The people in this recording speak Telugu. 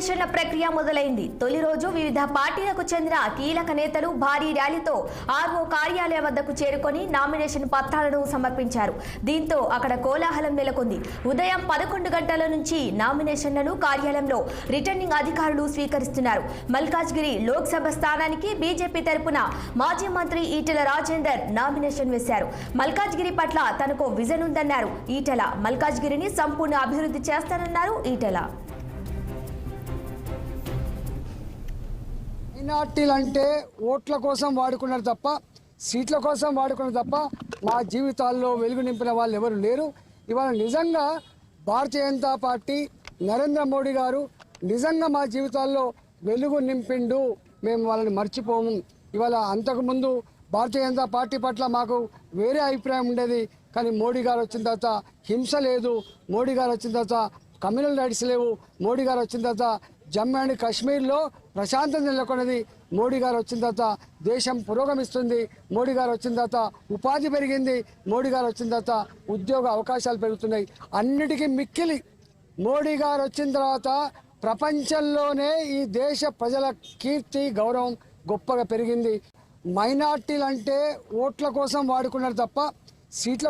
నామినేషన్ల ప్రక్రియ మొదలైంది. తొలి రోజు వివిధ పార్టీలకు చెందిన కీలక నేతలు భారీ ర్యాలీతో ఆర్ఓ కార్యాలయం వద్దకు చేరుకొని నామినేషన్ పత్రాలను సమర్పించారు. దీంతో అక్కడ కోలాహలం నెలకొంది. ఉదయం 11 గంటల నుంచి నామినేషన్లను కార్యాలయంలో రిటర్నింగ్ అధికారులు స్వీకరిస్తున్నారు. మల్కాజ్గిరి లోక్సభ స్థానానికి బీజేపీ తరపున మాజీ మంత్రి ఈటెల రాజేందర్ నామినేషన్ వేశారు. మల్కాజ్గిరి పట్ల తనకు విజన్ ఉందన్నారు ఈటెల. మల్కాజ్గిరిని సంపూర్ణ అభివృద్ధి చేస్తానన్నారు ఈటెల. మైనార్టీలు అంటే ఓట్ల కోసం వాడుకున్నారు తప్ప, సీట్ల కోసం వాడుకున్నారు తప్ప మా జీవితాల్లో వెలుగు నింపిన వాళ్ళు ఎవరు లేరు. ఇవాళ నిజంగా భారతీయ జనతా పార్టీ నరేంద్ర మోడీ గారు నిజంగా మా జీవితాల్లో వెలుగు నింపిండు. మేము వాళ్ళని మర్చిపోము. ఇవాళ అంతకుముందు భారతీయ జనతా పార్టీ పట్ల మాకు వేరే అభిప్రాయం ఉండేది. కానీ మోడీ గారు వచ్చిన తర్వాత హింస లేదు, మోడీ గారు వచ్చిన తర్వాత కమ్యూనల్ రైట్స్ లేవు, మోడీ గారు వచ్చిన తర్వాత జమ్మూ అండ్ కాశ్మీర్లో ప్రశాంతత నెలకొన్నది, మోడీ గారు వచ్చిన తర్వాత దేశం పురోగమిస్తుంది, మోడీ గారు వచ్చిన తర్వాత ఉపాధి పెరిగింది, మోడీ గారు వచ్చిన తర్వాత ఉద్యోగ అవకాశాలు పెరుగుతున్నాయి. అన్నిటికీ మిక్కిలి మోడీ గారు వచ్చిన తర్వాత ప్రపంచంలోనే ఈ దేశ ప్రజల కీర్తి గౌరవం గొప్పగా పెరిగింది. మైనార్టీలు అంటే ఓట్ల కోసం వాడుకున్నారు తప్ప సీట్ల